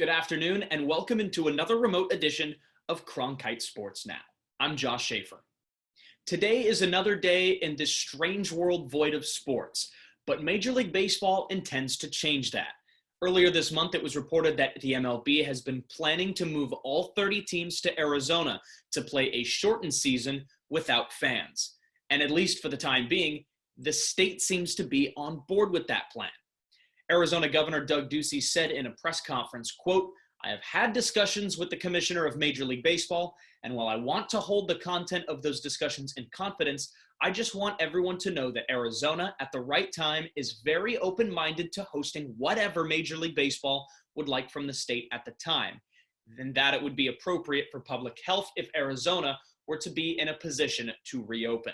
Good afternoon, and welcome into another remote edition of Cronkite Sports Now. I'm Josh Schaefer. Today is another day in this strange world void of sports, but Major League Baseball intends to change that. Earlier this month, it was reported that the MLB has been planning to move all 30 teams to Arizona to play a shortened season without fans. And at least for the time being, the state seems to be on board with that plan. Arizona Governor Doug Ducey said in a press conference, quote, "I have had discussions with the commissioner of Major League Baseball, and while I want to hold the content of those discussions in confidence, I just want everyone to know that Arizona, at the right time, is very open-minded to hosting whatever Major League Baseball would like from the state at the time, and that it would be appropriate for public health if Arizona were to be in a position to reopen.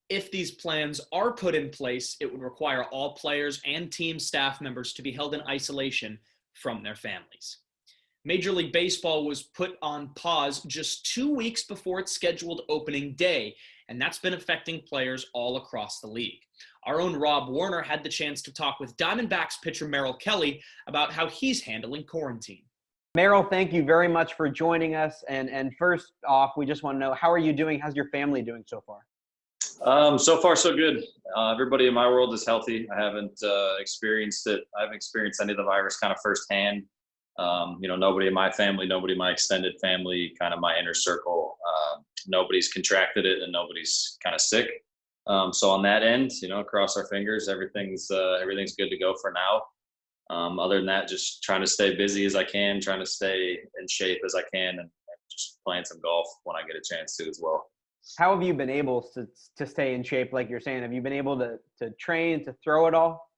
If these plans are put in place, it would require all players and team staff members to be held in isolation from their families." Major League Baseball was put on pause just 2 weeks before its scheduled opening day, and that's been affecting players all across the league. Our own Rob Warner had the chance to talk with Diamondbacks pitcher Merrill Kelly about how he's handling quarantine. Merrill, thank you very much for joining us. And first off, we just want to know, how are you doing? How's your family doing so far? So far, so good. Everybody in my world is healthy. I haven't experienced it. I haven't experienced any of the virus kind of firsthand. Nobody in my family, nobody in my extended family, kind of my inner circle, nobody's contracted it and nobody's kind of sick. So on that end, cross our fingers, everything's good to go for now. Other than that, just trying to stay busy as I can, trying to stay in shape as I can, and just playing some golf when I get a chance to as well. How have you been able to stay in shape, like you're saying? Have you been able to train, to throw it all?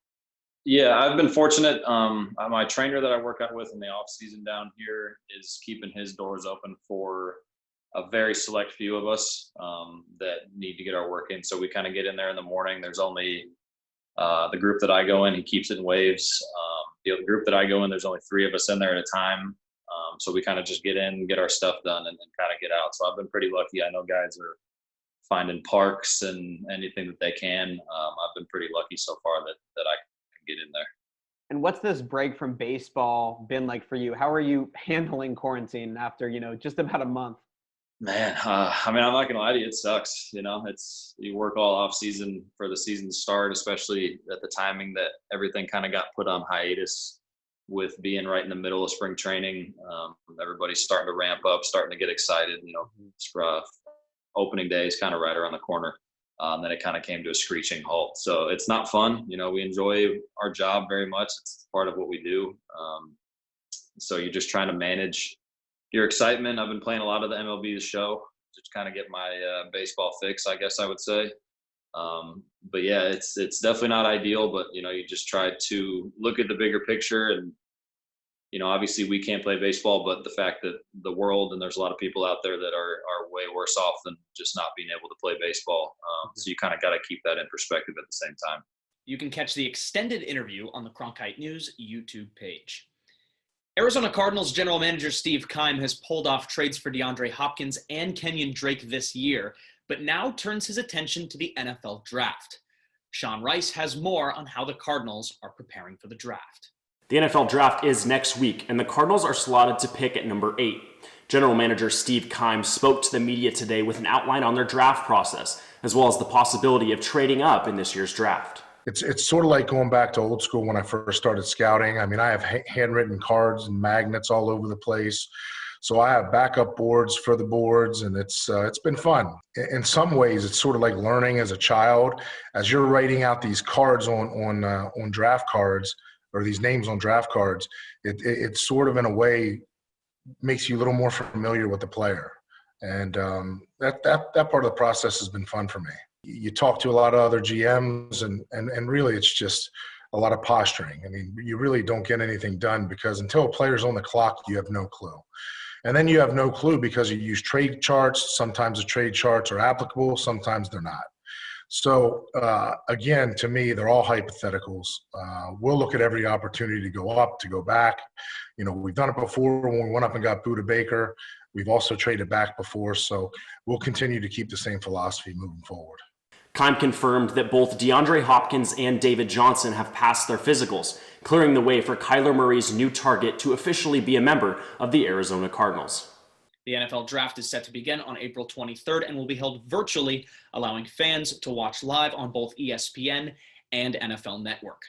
Yeah, I've been fortunate. My trainer that I work out with in the off season down here is keeping his doors open for a very select few of us that need to get our work in. So we kind of get in there in the morning. There's only the group that I go in, he keeps it in waves. The group that I go in, there's only 3 of us in there at a time. So we kind of just get in, get our stuff done, and then kind of get out. So I've been pretty lucky. I know guys are finding parks and anything that they can. I've been pretty lucky so far that I can get in there. And what's this break from baseball been like for you? How are you handling quarantine after, just about a month? Man, I'm not gonna lie to you, it sucks. You work all off season for the season to start, especially at the timing that everything kind of got put on hiatus with being right in the middle of spring training. Everybody's starting to ramp up, starting to get excited. Opening day is kind of right around the corner. Then it kind of came to a screeching halt. So it's not fun. We enjoy our job very much. It's part of what we do. So you're just trying to manage your excitement. I've been playing a lot of the MLB The Show to kind of get my baseball fix, I guess I would say. But yeah, it's definitely not ideal, but you just try to look at the bigger picture. And obviously we can't play baseball, but the fact that the world, and there's a lot of people out there that are way worse off than just not being able to play baseball. So you kind of got to keep that in perspective at the same time. You can catch the extended interview on the Cronkite News YouTube page. Arizona Cardinals general manager Steve Keim has pulled off trades for DeAndre Hopkins and Kenyon Drake this year, but now turns his attention to the NFL draft. Sean Rice has more on how the Cardinals are preparing for the draft. The NFL draft is next week, and the Cardinals are slotted to pick at number 8. General manager Steve Keim spoke to the media today with an outline on their draft process, as well as the possibility of trading up in this year's draft. It's sort of like going back to old school when I first started scouting. I have handwritten cards and magnets all over the place. So I have backup boards for the boards, and it's been fun. In some ways, it's sort of like learning as a child. As you're writing out these cards on draft cards, or these names on draft cards, it sort of in a way makes you a little more familiar with the player. And that part of the process has been fun for me. You talk to a lot of other GMs, and really it's just a lot of posturing. You really don't get anything done because until a player's on the clock, you have no clue. And then you have no clue because you use trade charts. Sometimes the trade charts are applicable, sometimes they're not. So, again, to me, they're all hypotheticals. We'll look at every opportunity to go up, to go back. We've done it before when we went up and got Buda Baker. We've also traded back before, so we'll continue to keep the same philosophy moving forward. Keim confirmed that both DeAndre Hopkins and David Johnson have passed their physicals, clearing the way for Kyler Murray's new target to officially be a member of the Arizona Cardinals. The NFL Draft is set to begin on April 23rd and will be held virtually, allowing fans to watch live on both ESPN and NFL Network.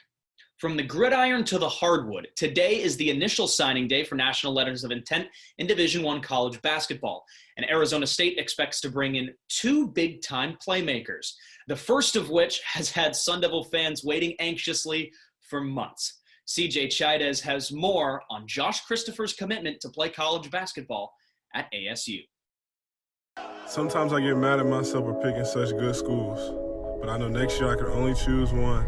From the gridiron to the hardwood, today is the initial signing day for national letters of intent in Division I college basketball, and Arizona State expects to bring in two big-time playmakers, the first of which has had Sun Devil fans waiting anxiously for months. CJ Chaidez has more on Josh Christopher's commitment to play college basketball at ASU. Sometimes I get mad at myself for picking such good schools, but I know next year I can only choose one.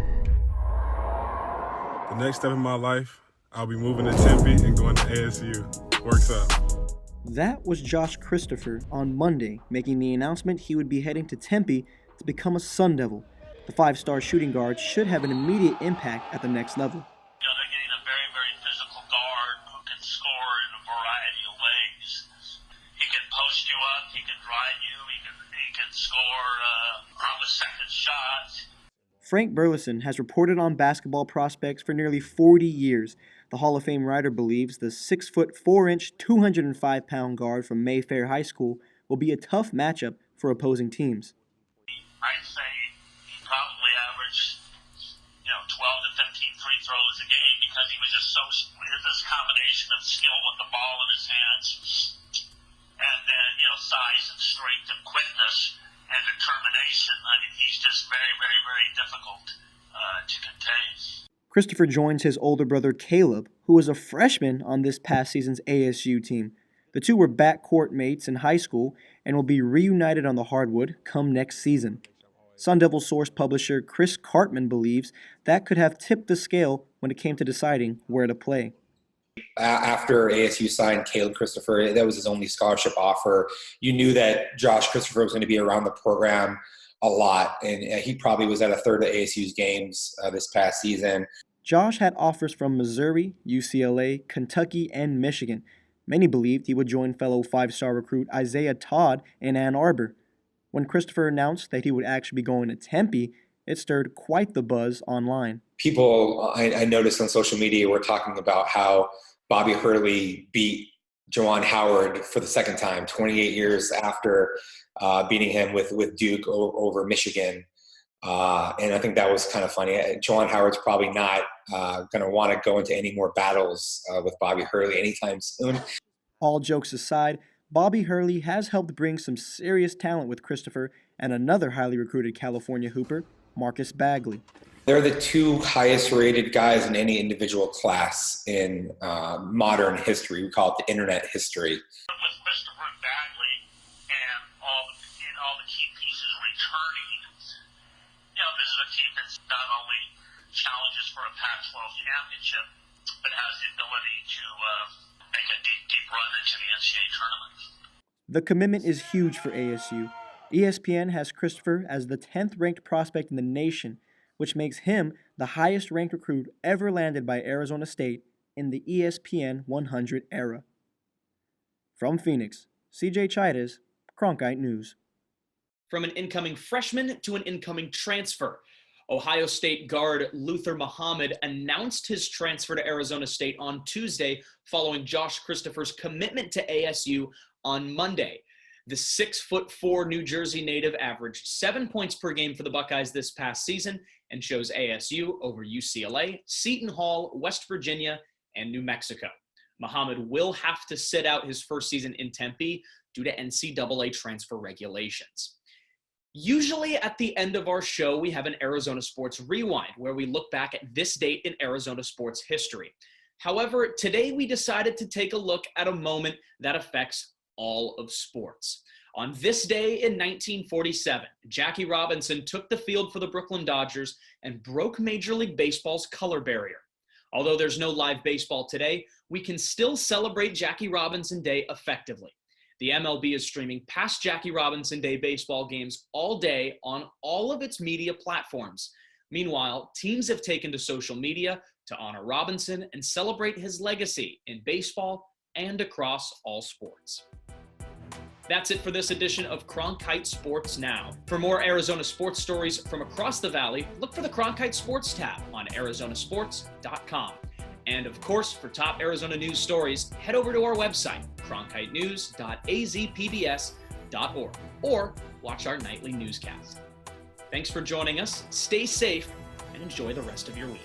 The next step in my life, I'll be moving to Tempe and going to ASU. Works out. That was Josh Christopher on Monday, making the announcement he would be heading to Tempe to become a Sun Devil. The five-star shooting guard should have an immediate impact at the next level. They're getting a very, very physical guard who can score in a variety of ways. He can post you up, he can drive you, he can score on the second shot. Frank Burleson has reported on basketball prospects for nearly 40 years. The Hall of Fame writer believes the 6'4", 205-pound guard from Mayfair High School will be a tough matchup for opposing teams. I'd say he probably averaged, 12 to 15 free throws a game because he was just so, this combination of skill with the ball in his hands and then, size and strength and quickness and determination. I mean, he's just very, very, very difficult to contain. Christopher joins his older brother Caleb, who was a freshman on this past season's ASU team. The two were backcourt mates in high school and will be reunited on the hardwood come next season. Sun Devil source publisher Chris Cartman believes that could have tipped the scale when it came to deciding where to play. After ASU signed Caleb Christopher, that was his only scholarship offer. You knew that Josh Christopher was going to be around the program a lot, and he probably was at a third of ASU's games this past season. Josh had offers from Missouri, UCLA, Kentucky, and Michigan. Many believed he would join fellow five-star recruit Isaiah Todd in Ann Arbor. When Christopher announced that he would actually be going to Tempe, it stirred quite the buzz online. People I noticed on social media were talking about how Bobby Hurley beat Juwan Howard for the second time, 28 years after beating him with Duke over Michigan. And I think that was kind of funny. Juwan Howard's probably not going to want to go into any more battles with Bobby Hurley anytime soon. All jokes aside, Bobby Hurley has helped bring some serious talent with Christopher and another highly recruited California hooper, Marcus Bagley. They're the two highest rated guys in any individual class in modern history. We call it the internet history. With Christopher Bagley and all the key pieces returning, this is a team that's not only challenges for a Pac-12 championship, but has the ability to make a deep run into the NCAA tournament. The commitment is huge for ASU. ESPN has Christopher as the 10th ranked prospect in the nation, which makes him the highest ranked recruit ever landed by Arizona State in the ESPN 100 era. From Phoenix, CJ Chaidez, Cronkite News. From an incoming freshman to an incoming transfer, Ohio State guard Luther Muhammad announced his transfer to Arizona State on Tuesday following Josh Christopher's commitment to ASU on Monday. The 6'4" New Jersey native averaged 7 points per game for the Buckeyes this past season and chose ASU over UCLA, Seton Hall, West Virginia, and New Mexico. Muhammad will have to sit out his first season in Tempe due to NCAA transfer regulations. Usually at the end of our show, we have an Arizona Sports Rewind, where we look back at this date in Arizona sports history. However, today we decided to take a look at a moment that affects all of sports. On this day in 1947, Jackie Robinson took the field for the Brooklyn Dodgers and broke Major League Baseball's color barrier. Although there's no live baseball today, we can still celebrate Jackie Robinson Day effectively. The MLB is streaming past Jackie Robinson Day baseball games all day on all of its media platforms. Meanwhile, teams have taken to social media to honor Robinson and celebrate his legacy in baseball and across all sports. That's it for this edition of Cronkite Sports Now. For more Arizona sports stories from across the valley, look for the Cronkite Sports tab on arizonasports.com. And of course, for top Arizona news stories, head over to our website, cronkitenews.azpbs.org, or watch our nightly newscast. Thanks for joining us. Stay safe and enjoy the rest of your week.